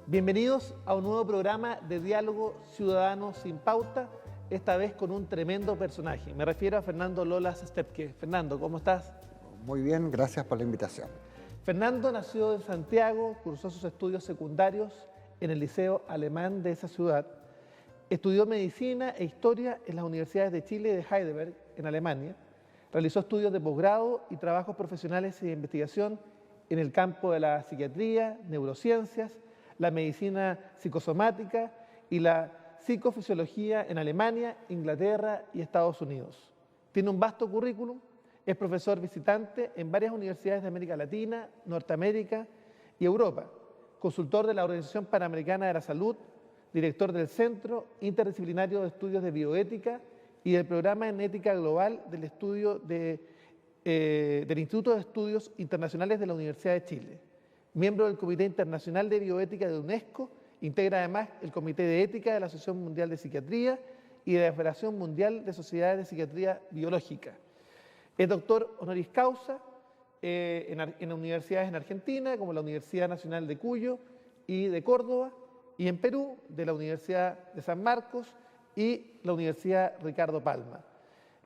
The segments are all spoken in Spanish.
Bienvenidos a un nuevo programa de Diálogo Ciudadano sin Pauta, esta vez con un tremendo personaje. Me refiero a Fernando Lolas Stepke. Fernando, ¿cómo estás? Muy bien, gracias por la invitación. Fernando nació en Santiago, cursó sus estudios secundarios en el Liceo Alemán de esa ciudad, estudió Medicina e Historia en las universidades de Chile y de Heidelberg, en Alemania, realizó estudios de posgrado y trabajos profesionales de investigación en el campo de la psiquiatría, neurociencias, la medicina psicosomática y la psicofisiología en Alemania, Inglaterra y Estados Unidos. Tiene un vasto currículum, es profesor visitante en varias universidades de América Latina, Norteamérica y Europa, consultor de la Organización Panamericana de la Salud, director del Centro Interdisciplinario de Estudios de Bioética y del Programa en Ética Global del Instituto de Estudios Internacionales de la Universidad de Chile. Miembro del Comité Internacional de Bioética de UNESCO, integra además el Comité de Ética de la Asociación Mundial de Psiquiatría y de la Federación Mundial de Sociedades de Psiquiatría Biológica. Es doctor honoris causa en universidades en Argentina, como la Universidad Nacional de Cuyo y de Córdoba, y en Perú, de la Universidad de San Marcos y la Universidad Ricardo Palma.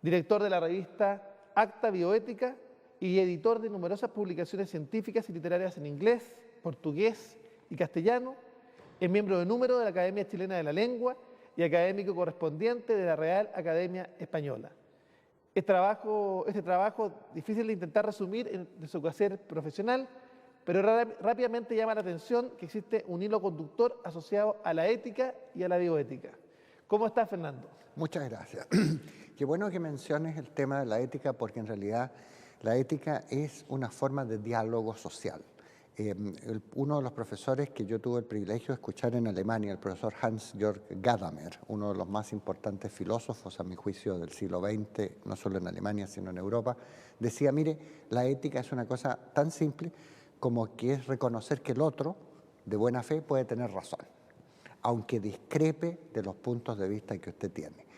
Director de la revista Acta Bioética y editor de numerosas publicaciones científicas y literarias en inglés, portugués y castellano. Es miembro de número de la Academia Chilena de la Lengua y académico correspondiente de la Real Academia Española. Este trabajo difícil de intentar resumir de su quehacer profesional, pero rápidamente llama la atención que existe un hilo conductor asociado a la ética y a la bioética. ¿Cómo estás, Fernando? Muchas gracias. Qué bueno que menciones el tema de la ética, porque en realidad la ética es una forma de diálogo social. Uno de los profesores que yo tuve el privilegio de escuchar en Alemania, el profesor Hans-Georg Gadamer, uno de los más importantes filósofos, a mi juicio, del siglo XX, no solo en Alemania, sino en Europa, decía, mire, la ética es una cosa tan simple como que es reconocer que el otro, de buena fe, puede tener razón, aunque discrepe de los puntos de vista que usted tiene.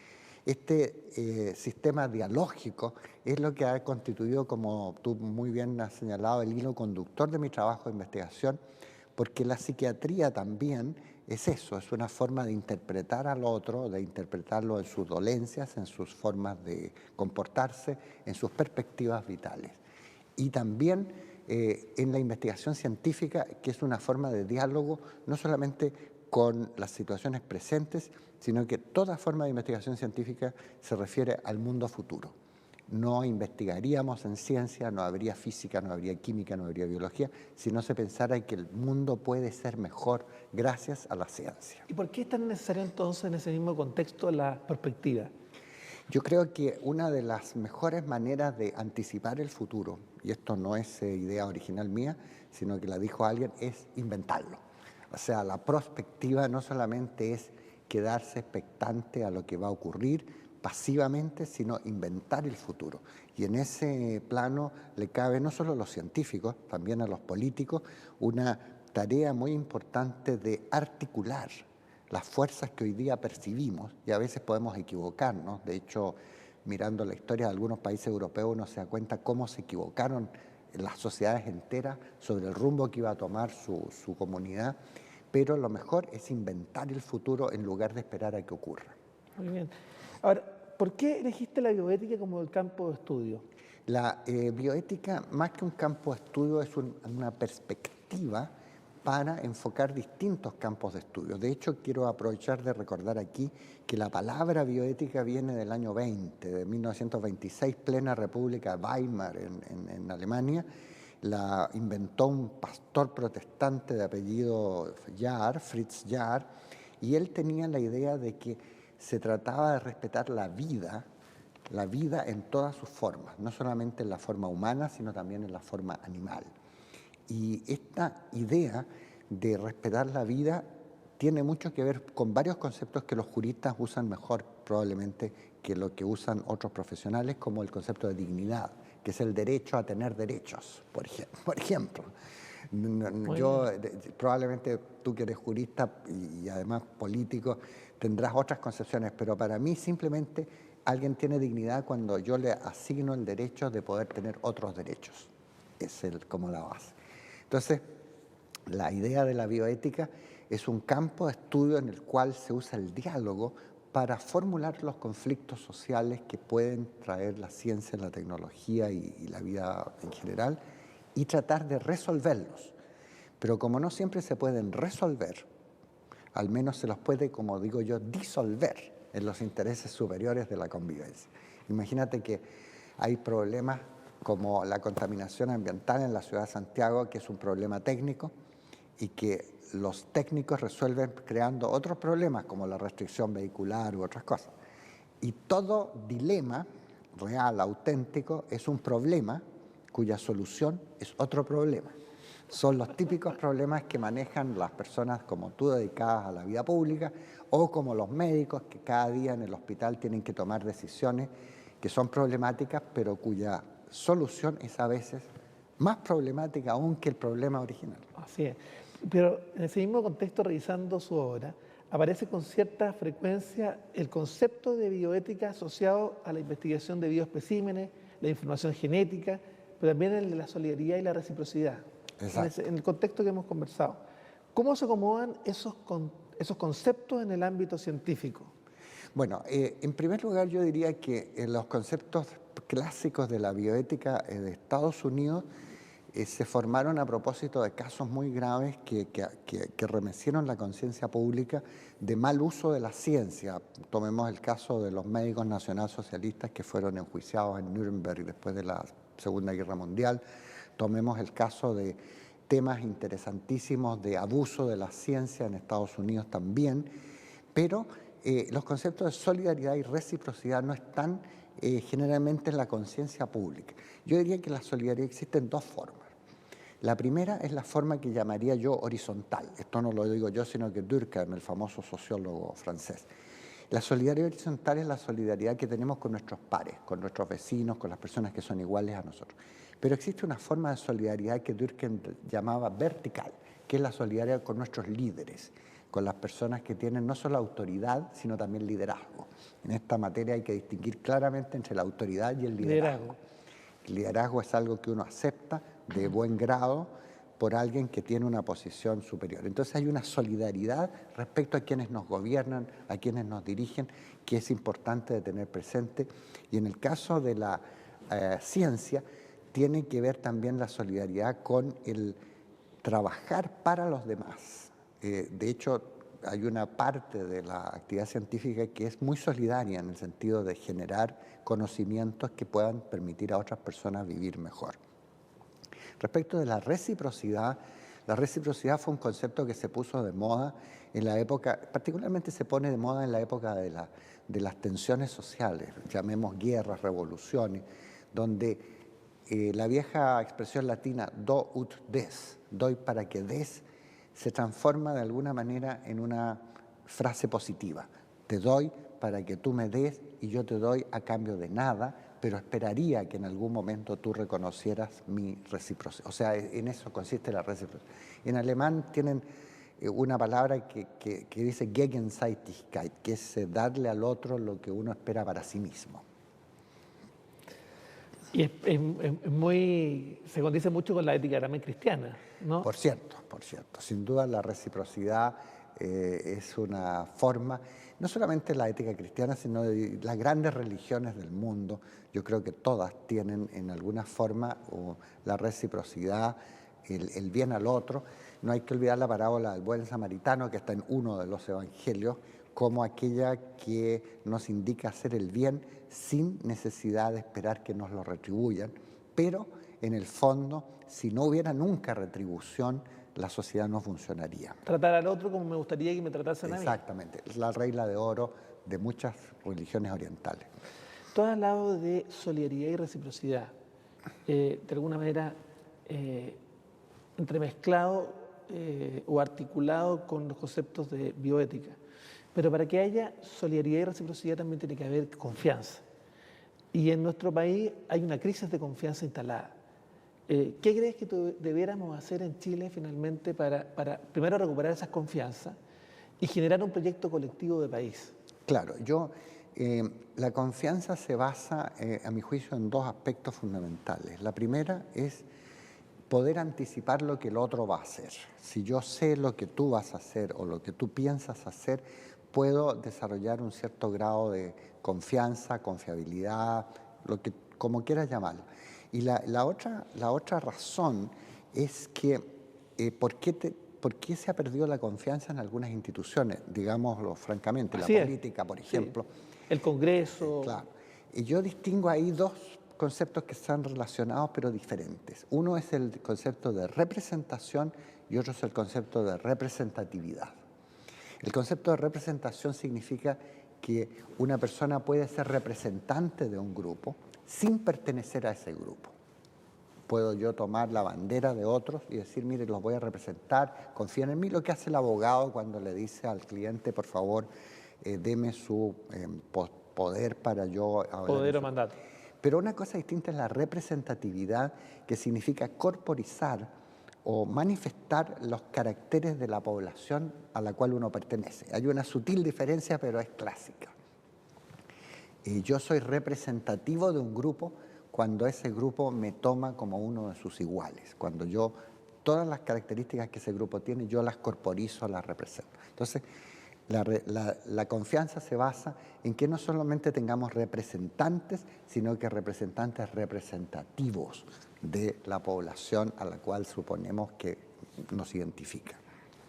Este sistema dialógico es lo que ha constituido, como tú muy bien has señalado, el hilo conductor de mi trabajo de investigación, porque la psiquiatría también es eso, es una forma de interpretar al otro, de interpretarlo en sus dolencias, en sus formas de comportarse, en sus perspectivas vitales. Y también en la investigación científica, que es una forma de diálogo no solamente con las situaciones presentes, sino que toda forma de investigación científica se refiere al mundo futuro. No investigaríamos en ciencia, no habría física, no habría química, no habría biología, si no se pensara que el mundo puede ser mejor gracias a la ciencia. ¿Y por qué es tan necesario entonces en ese mismo contexto la perspectiva? Yo creo que una de las mejores maneras de anticipar el futuro, y esto no es idea original mía, sino que la dijo alguien, es inventarlo. O sea, la prospectiva no solamente es quedarse expectante a lo que va a ocurrir pasivamente, sino inventar el futuro. Y en ese plano le cabe no solo a los científicos, también a los políticos, una tarea muy importante de articular las fuerzas que hoy día percibimos, y a veces podemos equivocarnos. De hecho, mirando la historia de algunos países europeos, uno se da cuenta cómo se equivocaron las sociedades enteras sobre el rumbo que iba a tomar su comunidad, pero lo mejor es inventar el futuro en lugar de esperar a que ocurra. Muy bien. Ahora, ¿por qué elegiste la bioética como el campo de estudio? La bioética, más que un campo de estudio, es una perspectiva para enfocar distintos campos de estudio. De hecho, quiero aprovechar de recordar aquí que la palabra bioética viene del año 20, de 1926, plena República Weimar en Alemania. La inventó un pastor protestante de apellido Jahr, Fritz Jahr, y él tenía la idea de que se trataba de respetar la vida en todas sus formas, no solamente en la forma humana, sino también en la forma animal. Y esta idea de respetar la vida tiene mucho que ver con varios conceptos que los juristas usan mejor probablemente que lo que usan otros profesionales, como el concepto de dignidad, que es el derecho a tener derechos, por ejemplo. Probablemente tú que eres jurista y además político tendrás otras concepciones, pero para mí simplemente alguien tiene dignidad cuando yo le asigno el derecho de poder tener otros derechos. Es como la base. Entonces, La idea de la bioética es un campo de estudio en el cual se usa el diálogo para formular los conflictos sociales que pueden traer la ciencia, la tecnología y la vida en general y tratar de resolverlos. Pero como no siempre se pueden resolver, al menos se los puede, como digo yo, disolver en los intereses superiores de la convivencia. Imagínate que hay problemas como la contaminación ambiental en la ciudad de Santiago, que es un problema técnico, y que los técnicos resuelven creando otros problemas como la restricción vehicular u otras cosas. Y todo dilema real, auténtico, es un problema cuya solución es otro problema. Son los típicos problemas que manejan las personas como tú dedicadas a la vida pública o como los médicos que cada día en el hospital tienen que tomar decisiones que son problemáticas pero cuya solución es a veces más problemática aún que el problema original. Así es. Pero en ese mismo contexto, revisando su obra, aparece con cierta frecuencia el concepto de bioética asociado a la investigación de bioespecímenes, la información genética, pero también el de la solidaridad y la reciprocidad. En el contexto que hemos conversado. ¿Cómo se acomodan esos conceptos en el ámbito científico? Bueno, en primer lugar yo diría que los conceptos clásicos de la bioética de Estados Unidos se formaron a propósito de casos muy graves que remecieron la conciencia pública de mal uso de la ciencia. Tomemos el caso de los médicos nacionalsocialistas que fueron enjuiciados en Nuremberg después de la Segunda Guerra Mundial. Tomemos el caso de temas interesantísimos de abuso de la ciencia en Estados Unidos también, pero los conceptos de solidaridad y reciprocidad no están generalmente en la conciencia pública. Yo diría que la solidaridad existe en dos formas. La primera es la forma que llamaría yo horizontal. Esto no lo digo yo, sino que Durkheim, el famoso sociólogo francés. La solidaridad horizontal es la solidaridad que tenemos con nuestros pares, con nuestros vecinos, con las personas que son iguales a nosotros. Pero existe una forma de solidaridad que Durkheim llamaba vertical, que es la solidaridad con nuestros líderes, con las personas que tienen no solo autoridad, sino también liderazgo. En esta materia hay que distinguir claramente entre la autoridad y el liderazgo. El liderazgo es algo que uno acepta de buen grado por alguien que tiene una posición superior. Entonces hay una solidaridad respecto a quienes nos gobiernan, a quienes nos dirigen, que es importante de tener presente. Y en el caso de la ciencia, tiene que ver también la solidaridad con el trabajar para los demás. De hecho, hay una parte de la actividad científica que es muy solidaria en el sentido de generar conocimientos que puedan permitir a otras personas vivir mejor. Respecto de la reciprocidad fue un concepto que se puso de moda en la época, particularmente se pone de moda en la época de las tensiones sociales, llamemos guerras, revoluciones, donde la vieja expresión latina do ut des, doy para que des, se transforma de alguna manera en una frase positiva. Te doy para que tú me des y yo te doy a cambio de nada, pero esperaría que en algún momento tú reconocieras mi reciprocidad. O sea, en eso consiste la reciprocidad. En alemán tienen una palabra que dice Gegenseitigkeit, que es darle al otro lo que uno espera para sí mismo. Y se condice mucho con la ética también cristiana, ¿no? Por cierto. Sin duda la reciprocidad es una forma, no solamente la ética cristiana, sino de las grandes religiones del mundo. Yo creo que todas tienen en alguna forma la reciprocidad, el bien al otro. No hay que olvidar la parábola del buen samaritano, que está en uno de los evangelios, como aquella que nos indica hacer el bien sin necesidad de esperar que nos lo retribuyan, pero en el fondo, si no hubiera nunca retribución, la sociedad no funcionaría. Tratar al otro como me gustaría que me tratasen a mí. Exactamente, es la regla de oro de muchas religiones orientales. Tú has hablado de solidaridad y reciprocidad, de alguna manera entremezclado o articulado con los conceptos de bioética. Pero para que haya solidaridad y reciprocidad también tiene que haber confianza. Y en nuestro país hay una crisis de confianza instalada. ¿Qué crees que debiéramos hacer en Chile finalmente para primero recuperar esa confianza y generar un proyecto colectivo de país? Claro, la confianza se basa, a mi juicio, en dos aspectos fundamentales. La primera es poder anticipar lo que el otro va a hacer. Si yo sé lo que tú vas a hacer o lo que tú piensas hacer, puedo desarrollar un cierto grado de confianza, confiabilidad, como quieras llamarlo. Y la otra razón es que ¿por qué se ha perdido la confianza en algunas instituciones? Digámoslo francamente, la Así es. política, por Sí. ejemplo. El Congreso. Claro. Y yo distingo ahí dos conceptos que están relacionados pero diferentes. Uno es el concepto de representación y otro es el concepto de representatividad. El concepto de representación significa que una persona puede ser representante de un grupo sin pertenecer a ese grupo. Puedo yo tomar la bandera de otros y decir, mire, los voy a representar, confíen en mí, lo que hace el abogado cuando le dice al cliente, por favor, deme su poder para yo hablar. Poder o mandato. Pero una cosa distinta es la representatividad, que significa corporizar o manifestar los caracteres de la población a la cual uno pertenece. Hay una sutil diferencia, pero es clásica. Yo soy representativo de un grupo cuando ese grupo me toma como uno de sus iguales, cuando yo, todas las características que ese grupo tiene, yo las corporizo, las represento. Entonces, la confianza se basa en que no solamente tengamos representantes, sino que representantes representativos de la población a la cual suponemos que nos identifica.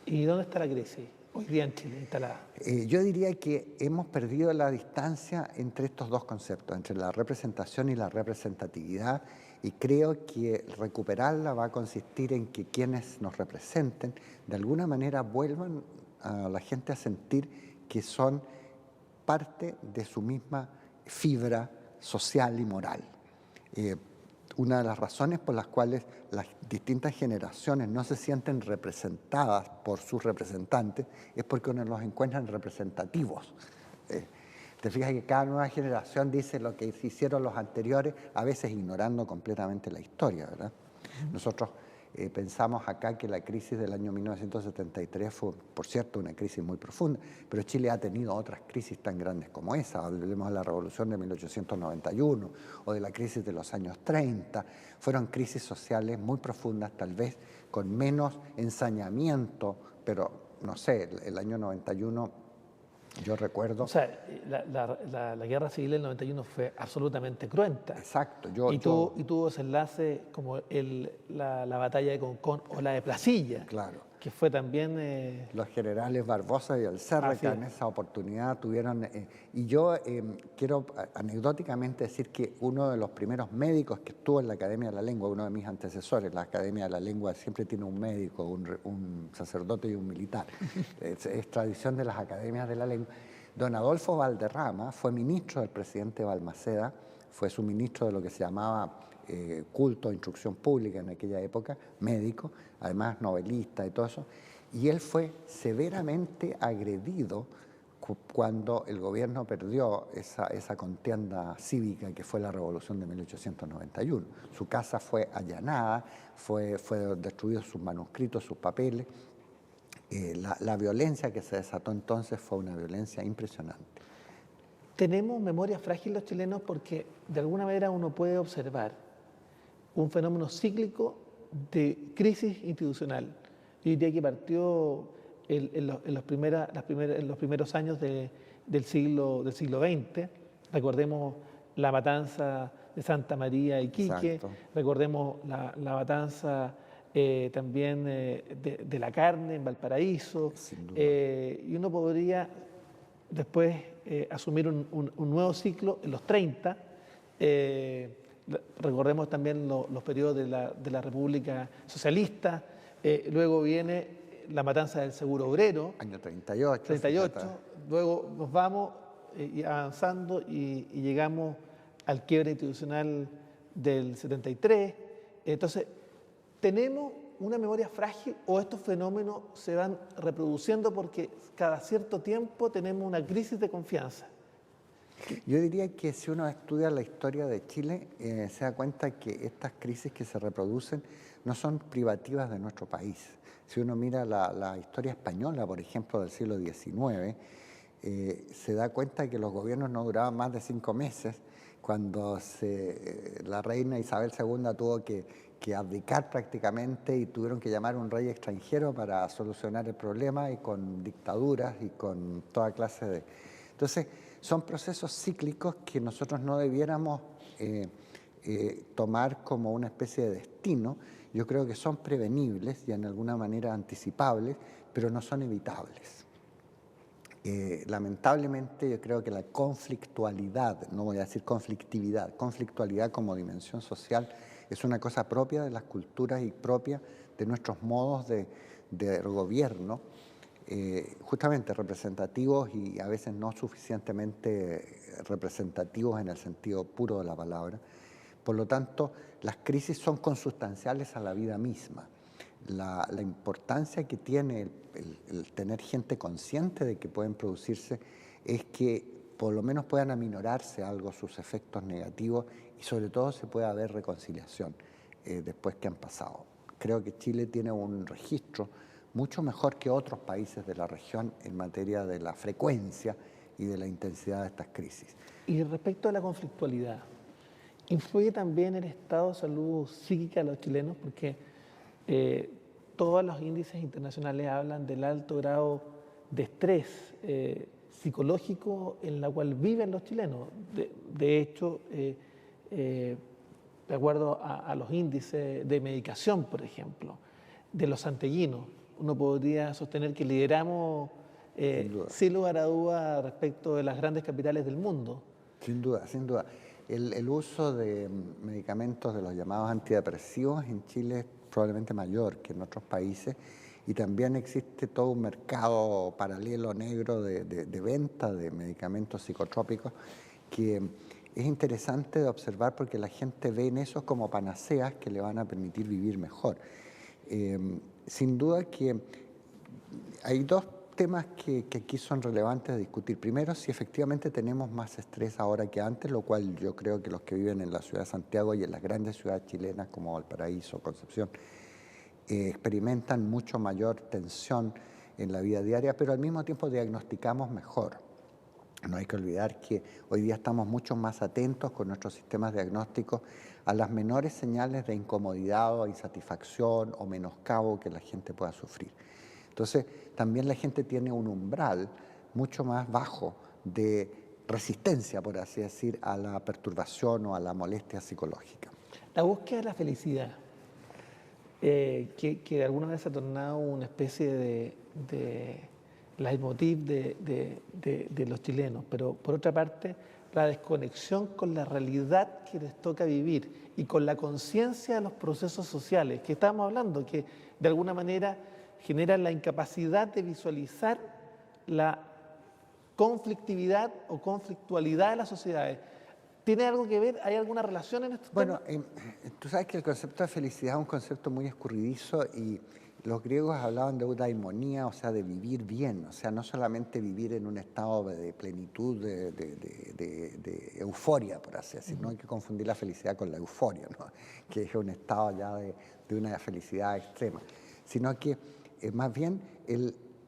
¿Y dónde está la crisis hoy día en Chile instalada? Yo diría que hemos perdido la distancia entre estos dos conceptos, entre la representación y la representatividad, y creo que recuperarla va a consistir en que quienes nos representen de alguna manera vuelvan a la gente a sentir que son parte de su misma fibra social y moral. Una de las razones por las cuales las distintas generaciones no se sienten representadas por sus representantes es porque uno los encuentra representativos. Te fijas que cada nueva generación dice lo que hicieron los anteriores, a veces ignorando completamente la historia, ¿verdad? Nosotros pensamos acá que la crisis del año 1973 fue, por cierto, una crisis muy profunda, pero Chile ha tenido otras crisis tan grandes como esa. Hablemos de la Revolución de 1891 o de la crisis de los años 30. Fueron crisis sociales muy profundas, tal vez con menos ensañamiento, pero no sé, el año 91... Yo recuerdo... O sea, la guerra civil del 91 fue absolutamente cruenta. Exacto. Y tuvo desenlace como la batalla de Concón o la de Placilla. Claro. Que fue también... Los generales Barbosa y Alcerra, que en esa oportunidad tuvieron... y yo quiero anecdóticamente decir que uno de los primeros médicos que estuvo en la Academia de la Lengua, uno de mis antecesores, la Academia de la Lengua siempre tiene un médico, un sacerdote y un militar. Es tradición de las Academias de la Lengua. Don Adolfo Valderrama fue ministro del presidente Balmaceda, fue su ministro de lo que se llamaba culto, instrucción pública en aquella época, médico, además novelista y todo eso, y él fue severamente agredido cuando el gobierno perdió esa contienda cívica que fue la Revolución de 1891. Su casa fue allanada, fue destruidos sus manuscritos, sus papeles. La violencia que se desató entonces fue una violencia impresionante. Tenemos memoria frágil los chilenos porque de alguna manera uno puede observar un fenómeno cíclico de crisis institucional. Yo diría que partió en los primeros años del siglo XX. Recordemos la matanza de Santa María y Iquique, recordemos la matanza también de la carne en Valparaíso, y uno podría después asumir un nuevo ciclo en los 30. Recordemos también los periodos de la República Socialista, luego viene la matanza del Seguro Obrero. Año 38. Luego nos vamos avanzando y llegamos al quiebre institucional del 73. Entonces, ¿tenemos una memoria frágil o estos fenómenos se van reproduciendo porque cada cierto tiempo tenemos una crisis de confianza? Yo diría que si uno estudia la historia de Chile, se da cuenta que estas crisis que se reproducen no son privativas de nuestro país. Si uno mira la historia española, por ejemplo, del siglo XIX, se da cuenta que los gobiernos no duraban más de 5 meses. Cuando la reina Isabel II tuvo que que abdicar prácticamente y tuvieron que llamar a un rey extranjero para solucionar el problema y con dictaduras y con toda clase de... Entonces, son procesos cíclicos que nosotros no debiéramos tomar como una especie de destino. Yo creo que son prevenibles y en alguna manera anticipables, pero no son evitables. Lamentablemente yo creo que la conflictualidad, no voy a decir conflictividad, conflictualidad como dimensión social es una cosa propia de las culturas y propia de nuestros modos de gobierno, justamente representativos y a veces no suficientemente representativos en el sentido puro de la palabra. Por lo tanto, las crisis son consustanciales a la vida misma. La importancia que tiene el tener gente consciente de que pueden producirse es que por lo menos puedan aminorarse algo sus efectos negativos y sobre todo se pueda haber reconciliación después que han pasado. Creo que Chile tiene un registro mucho mejor que otros países de la región en materia de la frecuencia y de la intensidad de estas crisis. Y respecto a la conflictualidad, ¿influye también el estado de salud psíquica de los chilenos? Porque todos los índices internacionales hablan del alto grado de estrés psicológico en la cual viven los chilenos. De hecho, de acuerdo a los índices de medicación, por ejemplo, de los santellinos, uno podría sostener que lideramos sin lugar a duda respecto de las grandes capitales del mundo. Sin duda, sin duda. El uso de medicamentos de los llamados antidepresivos en Chile es probablemente mayor que en otros países y también existe todo un mercado paralelo negro de venta de medicamentos psicotrópicos que es interesante de observar porque la gente ve en esos como panaceas que le van a permitir vivir mejor. Sin duda que hay dos temas que aquí son relevantes de discutir. Primero, si efectivamente tenemos más estrés ahora que antes, lo cual yo creo que los que viven en la ciudad de Santiago y en las grandes ciudades chilenas como Valparaíso, Concepción, experimentan mucho mayor tensión en la vida diaria, pero al mismo tiempo diagnosticamos mejor. No hay que olvidar que hoy día estamos mucho más atentos con nuestros sistemas diagnósticos a las menores señales de incomodidad o insatisfacción o menoscabo que la gente pueda sufrir. Entonces, también la gente tiene un umbral mucho más bajo de resistencia, por así decir, a la perturbación o a la molestia psicológica. La búsqueda de la felicidad, que de alguna vez se ha tornado una especie de leitmotiv de los chilenos, pero por otra parte, la desconexión con la realidad que les toca vivir y con la conciencia de los procesos sociales que estábamos hablando, que de alguna manera generan la incapacidad de visualizar la conflictividad o conflictualidad de las sociedades. ¿Tiene algo que ver? ¿Hay alguna relación en esto? Bueno, tú sabes que el concepto de felicidad es un concepto muy escurridizo y los griegos hablaban de eudaimonía, o sea, de vivir bien, o sea, no solamente vivir en un estado de plenitud, de euforia, por así decir. No hay que confundir la felicidad con la euforia, ¿no? Que es un estado ya de una felicidad extrema, sino que más bien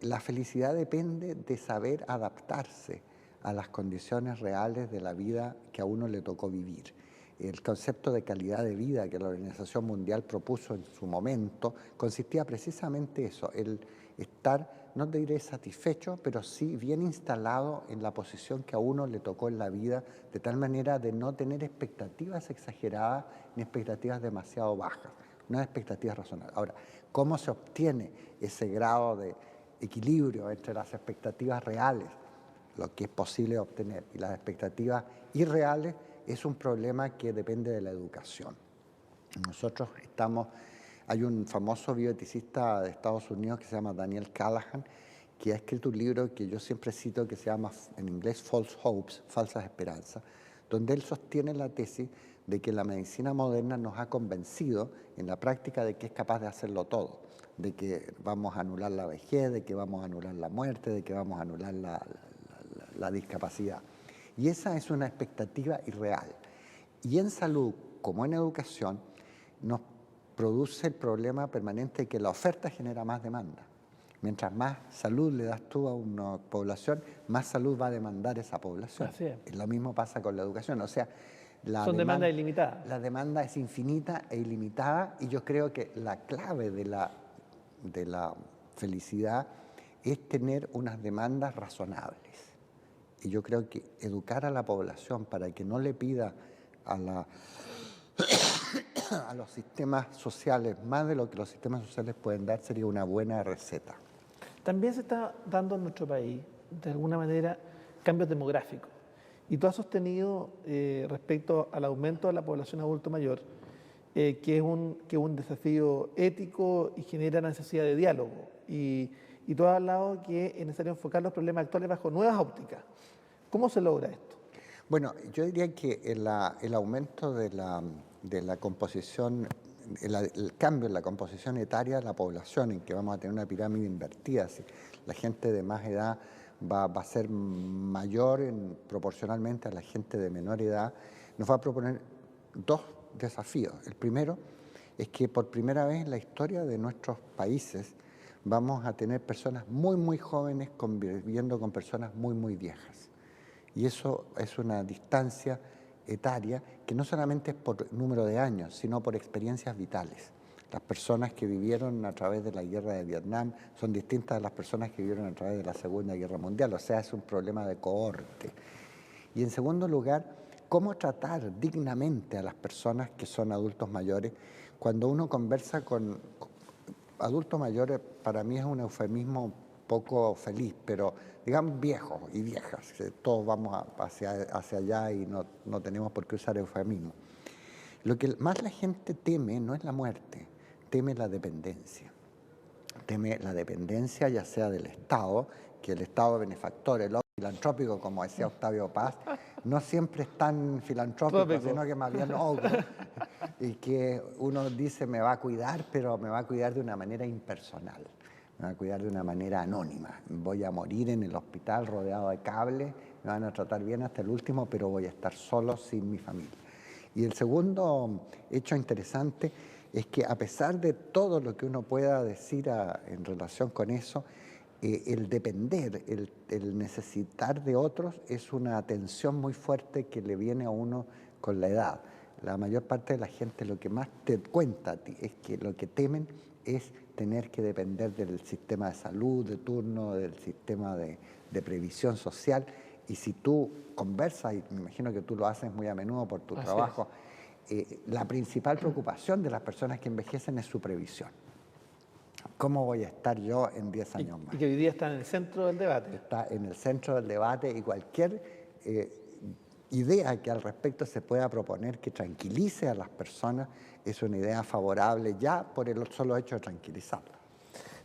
la felicidad depende de saber adaptarse a las condiciones reales de la vida que a uno le tocó vivir. El concepto de calidad de vida que la Organización Mundial propuso en su momento consistía precisamente eso, el estar, no te diré satisfecho, pero sí bien instalado en la posición que a uno le tocó en la vida, de tal manera de no tener expectativas exageradas ni expectativas demasiado bajas, unas expectativas razonables. Ahora, ¿cómo se obtiene ese grado de equilibrio entre las expectativas reales, lo que es posible obtener, y las expectativas irreales? Es un problema que depende de la educación. Nosotros hay un famoso bioeticista de Estados Unidos que se llama Daniel Callahan, que ha escrito un libro que yo siempre cito que se llama en inglés False Hopes, Falsas Esperanzas, donde él sostiene la tesis de que la medicina moderna nos ha convencido en la práctica de que es capaz de hacerlo todo, de que vamos a anular la vejez, de que vamos a anular la muerte, de que vamos a anular la discapacidad. Y esa es una expectativa irreal. Y en salud, como en educación, nos produce el problema permanente de que la oferta genera más demanda. Mientras más salud le das tú a una población, más salud va a demandar esa población. Así es. Lo mismo pasa con la educación. O sea, Son demandas ilimitadas. La demanda es infinita e ilimitada, y yo creo que la clave de la felicidad es tener unas demandas razonables. Y yo creo que educar a la población para que no le pida a los sistemas sociales más de lo que los sistemas sociales pueden dar sería una buena receta. También se está dando en nuestro país, de alguna manera, cambios demográficos. Y tú has sostenido respecto al aumento de la población adulto mayor, que es un desafío ético y genera necesidad de diálogo. Y tú has hablado que es necesario enfocar los problemas actuales bajo nuevas ópticas. ¿Cómo se logra esto? Bueno, yo diría que el aumento de la composición, el cambio en la composición etaria de la población, en que vamos a tener una pirámide invertida, si la gente de más edad va a ser mayor proporcionalmente a la gente de menor edad, nos va a proponer dos desafíos. El primero es que por primera vez en la historia de nuestros países vamos a tener personas muy, muy jóvenes conviviendo con personas muy, muy viejas. Y eso es una distancia etaria que no solamente es por número de años, sino por experiencias vitales. Las personas que vivieron a través de la guerra de Vietnam son distintas de las personas que vivieron a través de la Segunda Guerra Mundial, o sea, es un problema de cohorte. Y en segundo lugar, cómo tratar dignamente a las personas que son adultos mayores. Cuando uno conversa con adultos mayores, para mí es un eufemismo poco feliz, pero digamos viejos y viejas, todos vamos hacia allá y no tenemos por qué usar eufemismo. Lo que más la gente teme no es la muerte, teme la dependencia. Teme la dependencia ya sea del Estado, que el Estado benefactor, el filantrópico, como decía Octavio Paz, no siempre es tan filantrópico, sino que más bien ogro, y que uno dice me va a cuidar, pero me va a cuidar de una manera impersonal. Me va a cuidar de una manera anónima. Voy a morir en el hospital rodeado de cables, me van a tratar bien hasta el último, pero voy a estar solo sin mi familia. Y el segundo hecho interesante es que a pesar de todo lo que uno pueda decir en relación con eso, el depender, el necesitar de otros es una tensión muy fuerte que le viene a uno con la edad. La mayor parte de la gente lo que más te cuenta a ti es que lo que temen es tener que depender del sistema de salud de turno, del sistema de previsión social. Y si tú conversas, y me imagino que tú lo haces muy a menudo por tu trabajo, la principal preocupación de las personas que envejecen es su previsión. ¿Cómo voy a estar yo en 10 años más? Y que hoy día está en el centro del debate. Está en el centro del debate, y cualquier idea que al respecto se pueda proponer que tranquilice a las personas es una idea favorable ya por el solo hecho de tranquilizarlas.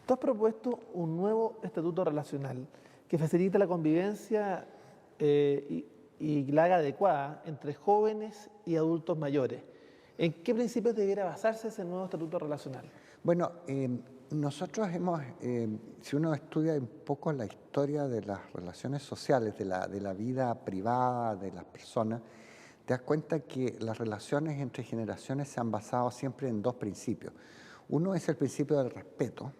Tú has propuesto un nuevo estatuto relacional que facilite la convivencia y la haga adecuada entre jóvenes y adultos mayores. ¿En qué principios debiera basarse ese nuevo estatuto relacional? Bueno, nosotros si uno estudia un poco la historia de las relaciones sociales, de la vida privada de las personas, te das cuenta que las relaciones entre generaciones se han basado siempre en dos principios. Uno es el principio del respeto,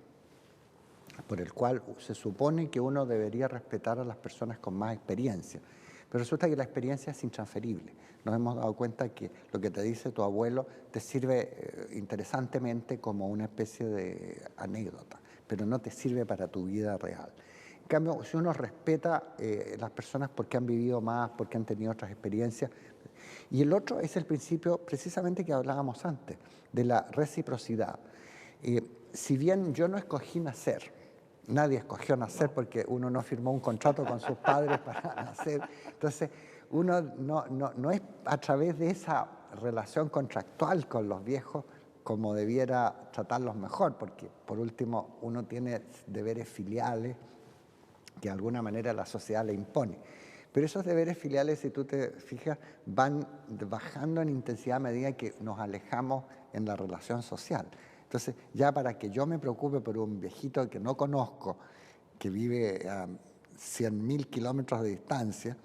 por el cual se supone que uno debería respetar a las personas con más experiencia. Pero resulta que la experiencia es intransferible. Nos hemos dado cuenta que lo que te dice tu abuelo te sirve interesantemente como una especie de anécdota, pero no te sirve para tu vida real. En cambio, si uno respeta las personas porque han vivido más, porque han tenido otras experiencias. Y el otro es el principio precisamente que hablábamos antes, de la reciprocidad. Si bien yo no escogí nacer, nadie escogió nacer porque uno no firmó un contrato con sus padres para nacer. Entonces, uno no es a través de esa relación contractual con los viejos como debiera tratarlos mejor, porque por último uno tiene deberes filiales que de alguna manera la sociedad le impone. Pero esos deberes filiales, si tú te fijas, van bajando en intensidad a medida que nos alejamos en la relación social. Entonces, ya para que yo me preocupe por un viejito que no conozco, que vive a 100.000 kilómetros de distancia,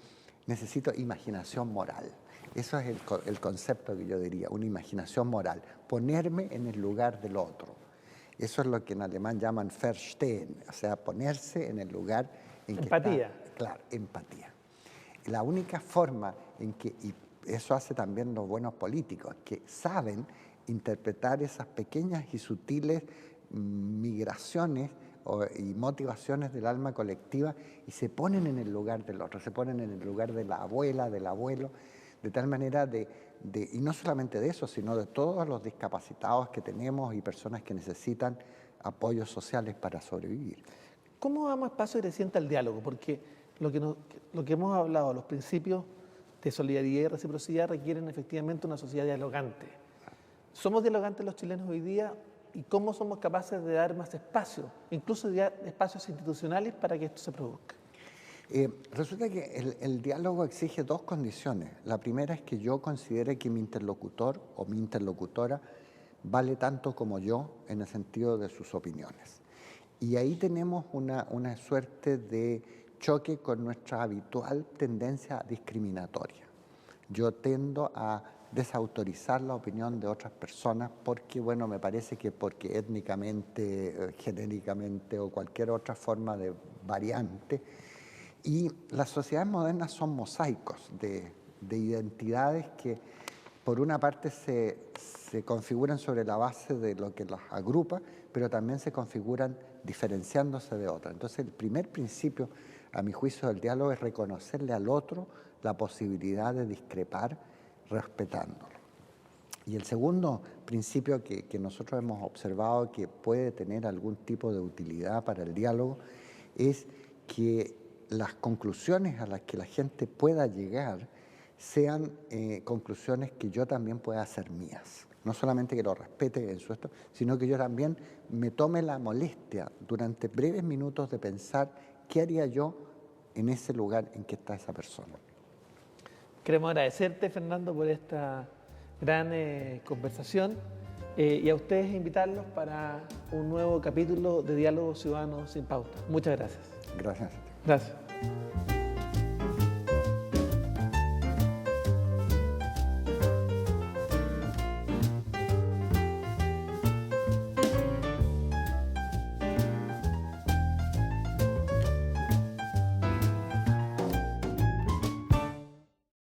necesito imaginación moral. Eso es el concepto que yo diría, una imaginación moral, ponerme en el lugar del otro. Eso es lo que en alemán llaman Verstehen, o sea, ponerse en el lugar en que empatía. está. Claro, empatía. La única forma en que, y eso hace también los buenos políticos, que saben interpretar esas pequeñas y sutiles migraciones y motivaciones del alma colectiva y se ponen en el lugar del otro, se ponen en el lugar de la abuela, del abuelo, de tal manera y no solamente de eso, sino de todos los discapacitados que tenemos y personas que necesitan apoyos sociales para sobrevivir. ¿Cómo damos espacio creciente al diálogo? Porque lo que hemos hablado, los principios de solidaridad y reciprocidad requieren efectivamente una sociedad dialogante. ¿Somos dialogantes los chilenos hoy día? ¿Y cómo somos capaces de dar más espacio, incluso espacios institucionales, para que esto se produzca? Resulta que el diálogo exige dos condiciones. La primera es que yo considere que mi interlocutor o mi interlocutora vale tanto como yo en el sentido de sus opiniones. Y ahí tenemos una suerte de choque con nuestra habitual tendencia discriminatoria. Yo tendo a desautorizar la opinión de otras personas porque, bueno, me parece que porque étnicamente, genéricamente o cualquier otra forma de variante. Y las sociedades modernas son mosaicos de identidades que por una parte se configuran sobre la base de lo que las agrupa, pero también se configuran diferenciándose de otras. Entonces el primer principio, a mi juicio, del diálogo es reconocerle al otro la posibilidad de discrepar respetándolo. Y el segundo principio que nosotros hemos observado que puede tener algún tipo de utilidad para el diálogo es que las conclusiones a las que la gente pueda llegar sean conclusiones que yo también pueda hacer mías. No solamente que lo respete en su esto, sino que yo también me tome la molestia durante breves minutos de pensar qué haría yo en ese lugar en que está esa persona. Queremos agradecerte, Fernando, por esta gran conversación y a ustedes invitarlos para un nuevo capítulo de Diálogo Ciudadano sin Pauta. Muchas gracias. Gracias. Gracias.